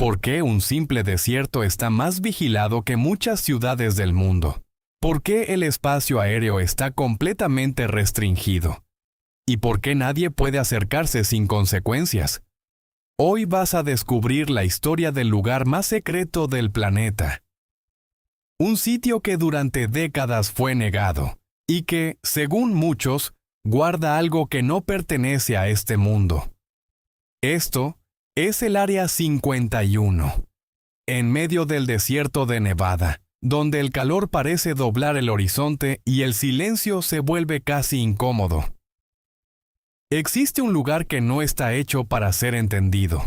¿Por qué un simple desierto está más vigilado que muchas ciudades del mundo? ¿Por qué el espacio aéreo está completamente restringido? ¿Y por qué nadie puede acercarse sin consecuencias? Hoy vas a descubrir la historia del lugar más secreto del planeta. Un sitio que durante décadas fue negado, y que, según muchos, guarda algo que no pertenece a este mundo. Esto es el Área 51, en medio del desierto de Nevada, donde el calor parece doblar el horizonte y el silencio se vuelve casi incómodo. Existe un lugar que no está hecho para ser entendido.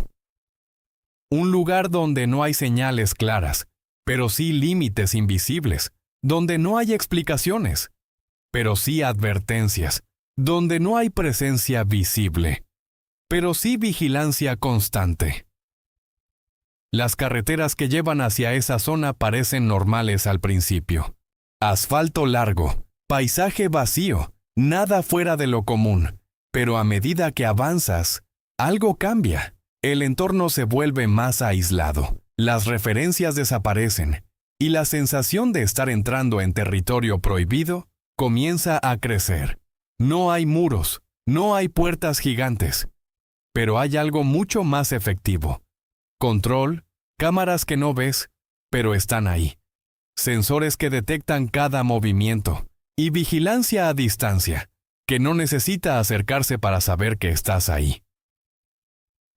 Un lugar donde no hay señales claras, pero sí límites invisibles, donde no hay explicaciones, pero sí advertencias, donde no hay presencia visible, pero sí vigilancia constante. Las carreteras que llevan hacia esa zona parecen normales al principio. Asfalto largo, paisaje vacío, nada fuera de lo común. Pero a medida que avanzas, algo cambia. El entorno se vuelve más aislado, las referencias desaparecen, y la sensación de estar entrando en territorio prohibido comienza a crecer. No hay muros, no hay puertas gigantes, pero hay algo mucho más efectivo. Control, cámaras que no ves, pero están ahí. Sensores que detectan cada movimiento, y vigilancia a distancia, que no necesita acercarse para saber que estás ahí.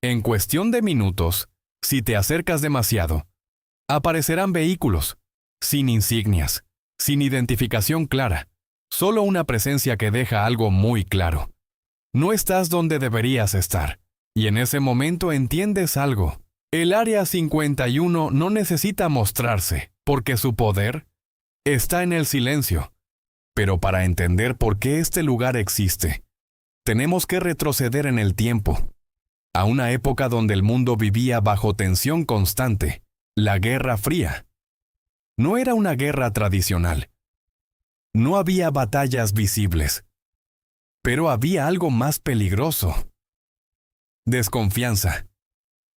En cuestión de minutos, si te acercas demasiado, aparecerán vehículos, sin insignias, sin identificación clara, solo una presencia que deja algo muy claro. No estás donde deberías estar, y en ese momento entiendes algo. El Área 51 no necesita mostrarse, porque su poder está en el silencio. Pero para entender por qué este lugar existe, tenemos que retroceder en el tiempo, a una época donde el mundo vivía bajo tensión constante, la Guerra Fría. No era una guerra tradicional. No había batallas visibles. Pero había algo más peligroso. Desconfianza.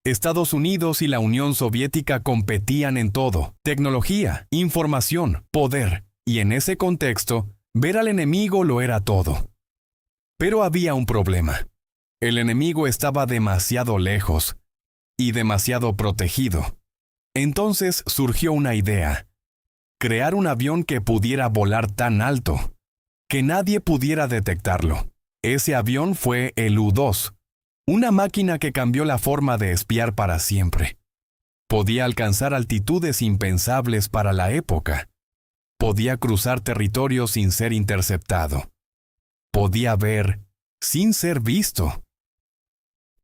Estados Unidos y la Unión Soviética competían en todo: tecnología, información, poder. Y en ese contexto, ver al enemigo lo era todo. Pero había un problema. El enemigo estaba demasiado lejos y demasiado protegido. Entonces surgió una idea: crear un avión que pudiera volar tan alto que nadie pudiera detectarlo. Ese avión fue el U-2, una máquina que cambió la forma de espiar para siempre. Podía alcanzar altitudes impensables para la época. Podía cruzar territorio sin ser interceptado. Podía ver sin ser visto.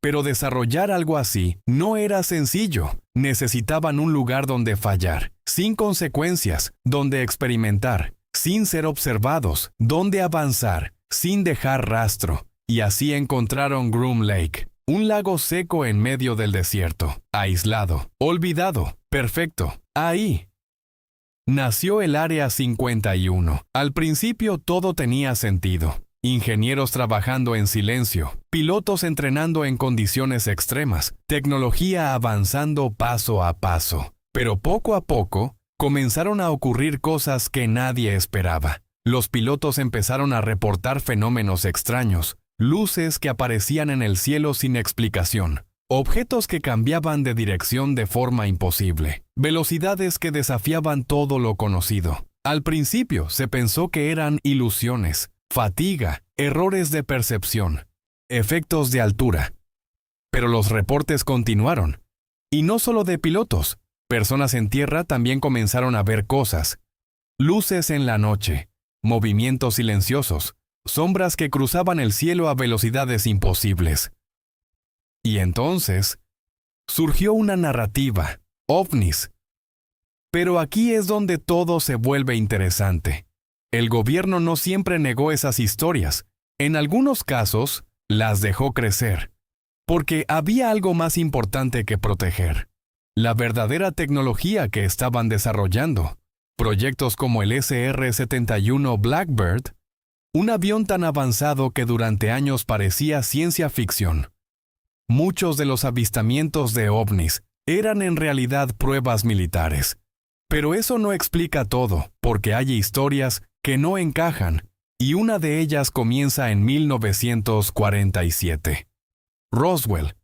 Pero desarrollar algo así no era sencillo. Necesitaban un lugar donde fallar, sin consecuencias, donde experimentar, sin ser observados, donde avanzar, sin dejar rastro. Y así encontraron Groom Lake, un lago seco en medio del desierto, aislado, olvidado, perfecto. Ahí nació el Área 51. Al principio todo tenía sentido. Ingenieros trabajando en silencio, pilotos entrenando en condiciones extremas, tecnología avanzando paso a paso. Pero poco a poco, comenzaron a ocurrir cosas que nadie esperaba. Los pilotos empezaron a reportar fenómenos extraños, luces que aparecían en el cielo sin explicación, objetos que cambiaban de dirección de forma imposible, velocidades que desafiaban todo lo conocido. Al principio se pensó que eran ilusiones, fatiga, errores de percepción, efectos de altura. Pero los reportes continuaron. Y no solo de pilotos, personas en tierra también comenzaron a ver cosas. Luces en la noche, movimientos silenciosos, sombras que cruzaban el cielo a velocidades imposibles. Y entonces, surgió una narrativa, ovnis. Pero aquí es donde todo se vuelve interesante. El gobierno no siempre negó esas historias. En algunos casos, las dejó crecer, porque había algo más importante que proteger: la verdadera tecnología que estaban desarrollando. Proyectos como el SR-71 Blackbird, un avión tan avanzado que durante años parecía ciencia ficción. Muchos de los avistamientos de ovnis eran en realidad pruebas militares. Pero eso no explica todo, porque hay historias que no encajan, y una de ellas comienza en 1947. Roswell.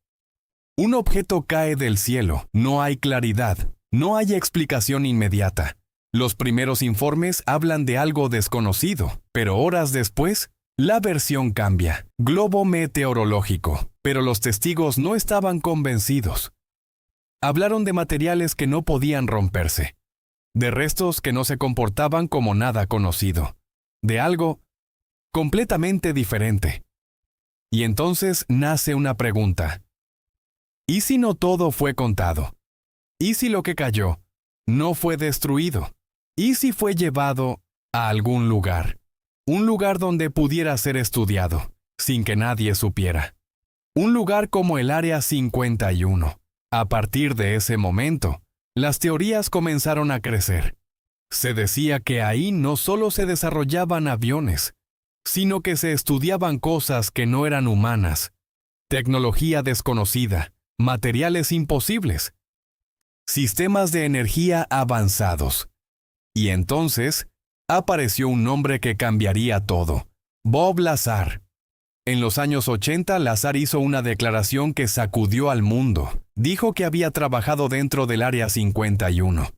Un objeto cae del cielo, no hay claridad, no hay explicación inmediata. Los primeros informes hablan de algo desconocido, pero horas después, la versión cambia. Globo meteorológico, pero los testigos no estaban convencidos. Hablaron de materiales que no podían romperse, de restos que no se comportaban como nada conocido, de algo completamente diferente. Y entonces nace una pregunta. ¿Y si no todo fue contado? ¿Y si lo que cayó no fue destruido? ¿Y si fue llevado a algún lugar? Un lugar donde pudiera ser estudiado, sin que nadie supiera. Un lugar como el Área 51. A partir de ese momento, las teorías comenzaron a crecer. Se decía que ahí no solo se desarrollaban aviones, sino que se estudiaban cosas que no eran humanas, tecnología desconocida, materiales imposibles, sistemas de energía avanzados. Y entonces, apareció un nombre que cambiaría todo: Bob Lazar. En los años 80, Lazar hizo una declaración que sacudió al mundo. Dijo que había trabajado dentro del Área 51,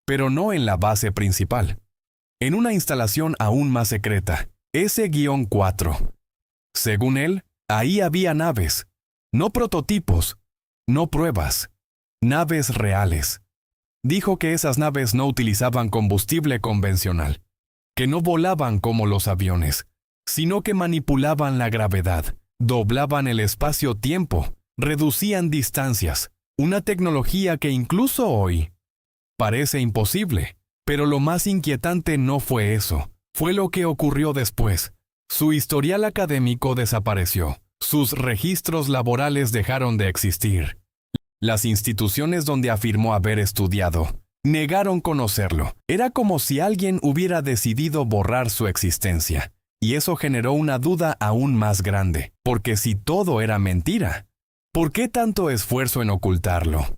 pero no en la base principal, en una instalación aún más secreta, S-4. Según él, ahí había naves, no prototipos, no pruebas, naves reales. Dijo que esas naves no utilizaban combustible convencional, que no volaban como los aviones, sino que manipulaban la gravedad, doblaban el espacio-tiempo, reducían distancias, una tecnología que incluso hoy parece imposible. Pero lo más inquietante no fue eso, fue lo que ocurrió después. Su historial académico desapareció, sus registros laborales dejaron de existir. Las instituciones donde afirmó haber estudiado negaron conocerlo. Era como si alguien hubiera decidido borrar su existencia. Y eso generó una duda aún más grande, porque si todo era mentira, ¿por qué tanto esfuerzo en ocultarlo?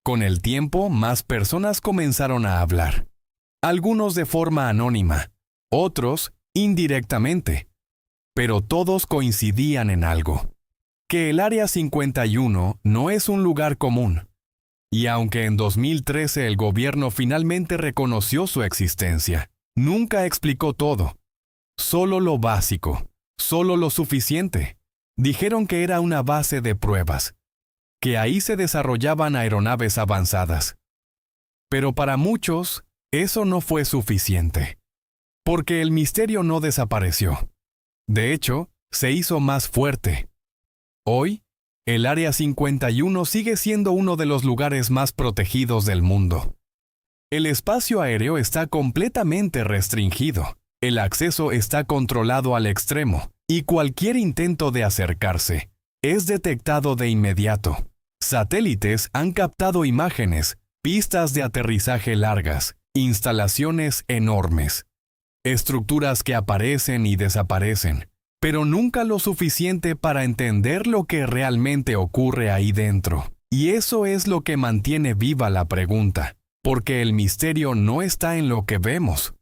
Con el tiempo, más personas comenzaron a hablar. Algunos de forma anónima, otros indirectamente. Pero todos coincidían en algo: que el Área 51 no es un lugar común. Y aunque en 2013 el gobierno finalmente reconoció su existencia, nunca explicó todo. Solo lo básico, solo lo suficiente. Dijeron que era una base de pruebas, que ahí se desarrollaban aeronaves avanzadas. Pero para muchos, eso no fue suficiente, porque el misterio no desapareció. De hecho, se hizo más fuerte. Hoy, el Área 51 sigue siendo uno de los lugares más protegidos del mundo. El espacio aéreo está completamente restringido. El acceso está controlado al extremo, y cualquier intento de acercarse es detectado de inmediato. Satélites han captado imágenes, pistas de aterrizaje largas, instalaciones enormes, estructuras que aparecen y desaparecen, pero nunca lo suficiente para entender lo que realmente ocurre ahí dentro. Y eso es lo que mantiene viva la pregunta, porque el misterio no está en lo que vemos,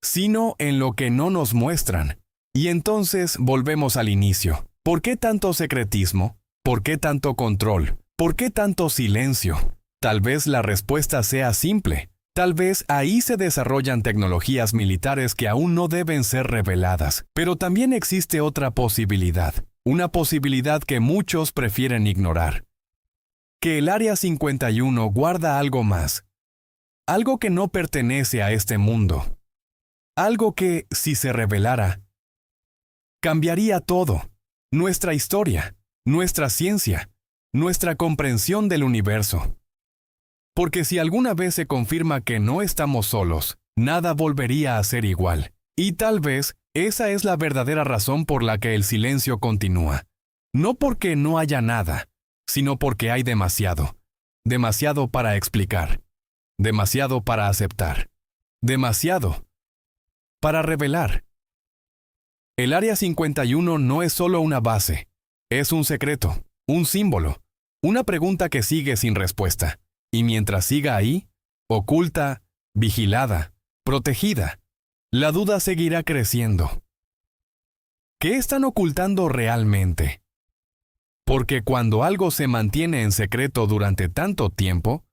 sino en lo que no nos muestran. Y entonces volvemos al inicio. ¿Por qué tanto secretismo? ¿Por qué tanto control? ¿Por qué tanto silencio? Tal vez la respuesta sea simple. Tal vez ahí se desarrollan tecnologías militares que aún no deben ser reveladas. Pero también existe otra posibilidad. Una posibilidad que muchos prefieren ignorar. Que el Área 51 guarda algo más. Algo que no pertenece a este mundo. Algo que, si se revelara, cambiaría todo: nuestra historia, nuestra ciencia, nuestra comprensión del universo. Porque si alguna vez se confirma que no estamos solos, nada volvería a ser igual. Y tal vez esa es la verdadera razón por la que el silencio continúa. No porque no haya nada, sino porque hay demasiado. Demasiado para explicar. Demasiado para aceptar. Demasiado para revelar. El Área 51 no es solo una base, es un secreto, un símbolo, Una pregunta que sigue sin respuesta. Y mientras siga ahí, oculta, vigilada, protegida, la duda seguirá creciendo. ¿Qué están ocultando realmente? Porque cuando algo se mantiene en secreto durante tanto tiempo,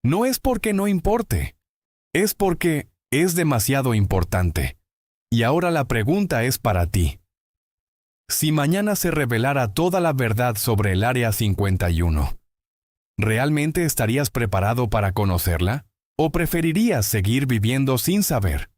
no es porque no importe, es porque es demasiado importante. Y ahora la pregunta es para ti. Si mañana se revelara toda la verdad sobre el Área 51, ¿realmente estarías preparado para conocerla? ¿O preferirías seguir viviendo sin saber?